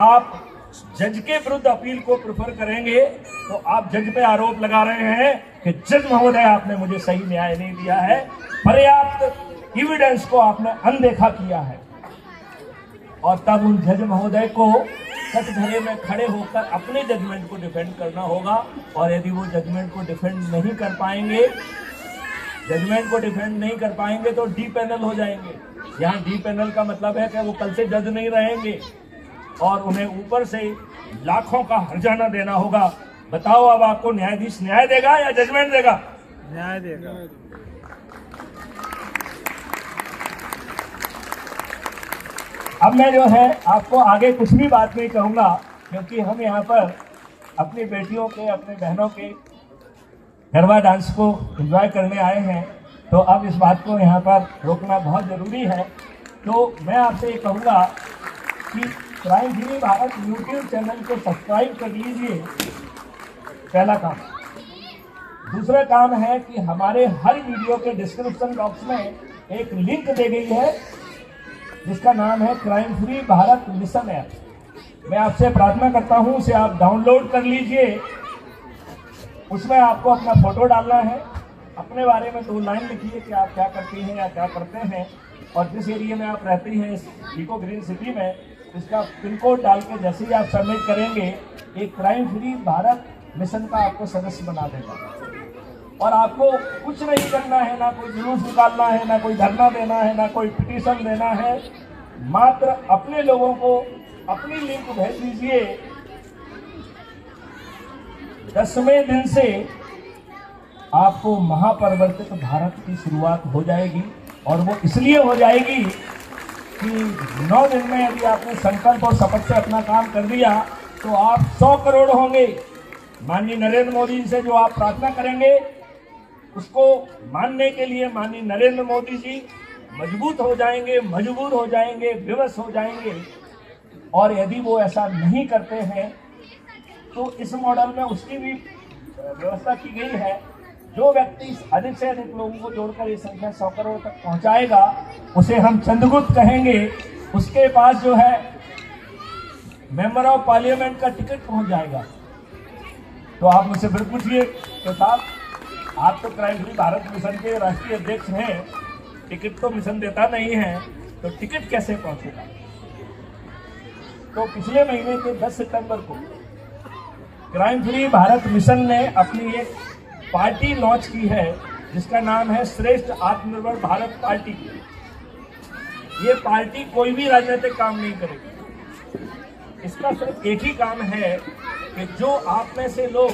आप जज के विरुद्ध अपील को प्रेफर करेंगे तो आप जज पे आरोप लगा रहे हैं कि जज महोदय आपने मुझे सही न्याय नहीं दिया है, पर्याप्त एविडेंस को आपने अनदेखा किया है। और तब उन जज महोदय को कटघरे में खड़े होकर अपने जजमेंट को डिफेंड करना होगा। और यदि वो जजमेंट को डिफेंड नहीं कर पाएंगे, तो डी पैनल हो जाएंगे। यहाँ डी पैनल का मतलब है कि वो कल से जज नहीं रहेंगे और उन्हें ऊपर से लाखों का हर्जाना देना होगा। बताओ अब आपको न्यायाधीश न्याय देगा या जजमेंट देगा? न्याय देगा। अब मैं जो है आपको आगे कुछ भी बात नहीं कहूंगा, क्योंकि हम यहाँ पर अपनी बेटियों के, अपने बहनों के गरबा डांस को एंजॉय करने आए हैं, तो अब इस बात को यहाँ पर रोकना बहुत जरूरी है। तो मैं आपसे ये कहूँगा कि crime free Bharat YouTube channel को सब्सक्राइब कर लीजिए, पहला काम। दूसरा काम है कि हमारे हर वीडियो के डिस्क्रिप्शन बॉक्स में एक लिंक दे गई है जिसका नाम है crime free Bharat mission app. मैं आपसे प्रार्थना करता हूं उसे आप डाउनलोड कर लीजिए। उसमें आपको अपना फोटो डालना है, अपने बारे में 2 लाइन लिखिए कि आप क्या करती हैं या क्या करते हैं, और जिस एरिया में आप रहती हैं इस इको ग्रीन सिटी में, इसका पिन कोड डाल के जैसे ही आप सबमिट करेंगे एक क्राइम फ्री भारत मिशन का आपको सदस्य बना देगा। और आपको कुछ नहीं करना है, ना कोई जुलूस निकालना है, ना कोई धरना देना है, ना कोई पिटीशन देना है। मात्र अपने लोगों को अपनी लिंक भेज दीजिए। 10वें दिन से आपको महापरिवर्तित भारत की शुरुआत हो जाएगी। और वो इसलिए हो जाएगी कि 9 दिन में यदि आपने संकल्प और शपथ से अपना काम कर दिया तो आप 100 करोड़ होंगे। माननीय नरेंद्र मोदी जी से जो आप प्रार्थना करेंगे उसको मानने के लिए माननीय नरेंद्र मोदी जी मजबूत हो जाएंगे, मजबूर हो जाएंगे, विवश हो जाएंगे। और यदि वो ऐसा नहीं करते हैं तो इस मॉडल में उसकी भी व्यवस्था की गई है। जो व्यक्ति अधिक से अधिक लोगों को जोड़कर ये संख्या 100 करोड़ तक पहुंचाएगा उसे हम चंद्रगुप्त कहेंगे। उसके पास जो है मेंबर ऑफ पार्लियामेंट का टिकट पहुंच जाएगा। तो आप मुझसे फिर पूछिए कि साहब आप तो क्राइम फ्री भारत मिशन के राष्ट्रीय अध्यक्ष हैं, टिकट तो मिशन देता नहीं है, तो टिकट कैसे पहुंचेगा? तो पिछले महीने के 10 सितंबर को क्राइम फ्री भारत मिशन ने अपनी एक पार्टी लॉन्च की है जिसका नाम है श्रेष्ठ आत्मनिर्भर भारत पार्टी। ये पार्टी कोई भी राजनीतिक काम नहीं करेगी। इसका सिर्फ एक ही काम है कि जो आप में से लोग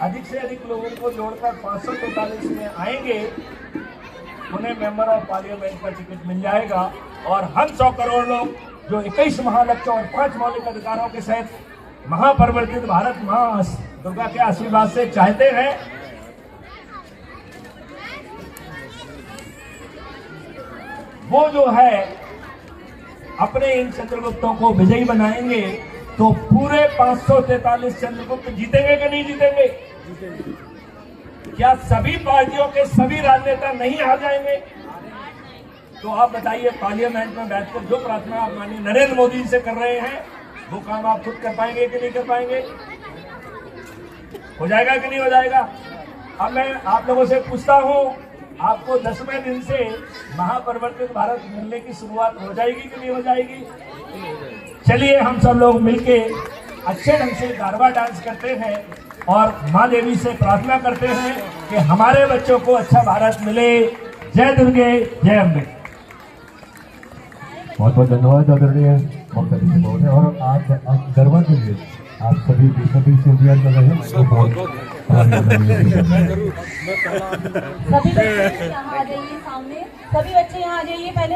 अधिक से अधिक लोगों को जोड़कर 543 में आएंगे उन्हें मेंबर ऑफ पार्लियामेंट का टिकट मिल जाएगा। और हम 100 करोड़ लोग जो 21 महालक्ष्यों और 5 मौलिक अधिकारों के साथ महापरिवर्तित भारत मां दुर्गा के आशीर्वाद से चाहते हैं, वो जो है अपने इन चंद्रगुप्तों को विजयी बनाएंगे। तो पूरे 543 चंद्रगुप्त जीतेंगे कि नहीं जीतेंगे? क्या सभी पार्टियों के सभी राजनेता नहीं हार जाएंगे? तो आप बताइए, पार्लियामेंट में बैठकर जो प्रार्थना आप माननीय नरेंद्र मोदी जी से कर रहे हैं वो काम आप खुद कर पाएंगे कि नहीं कर पाएंगे? हो जाएगा कि नहीं हो जाएगा? अब मैं आप लोगों से पूछता हूं, आपको 10वें दिन से महापरिवर्तित भारत मिलने की शुरुआत हो जाएगी कि नहीं हो जाएगी? चलिए हम सब लोग मिलके अच्छे ढंग से गरबा डांस करते हैं और माँ देवी से प्रार्थना करते हैं कि हमारे बच्चों को अच्छा भारत मिले। जय दुर्गे, जय अम्बे। बहुत बहुत धन्यवाद आदरणीय ममता जी बहुत है। और आज गरबा के लिए आप सभी बेसब्री से इंतजार कर रहे हैं। सभी बच्चे यहाँ आ जाइए, सामने सभी बच्चे यहाँ आ जाइए पहले।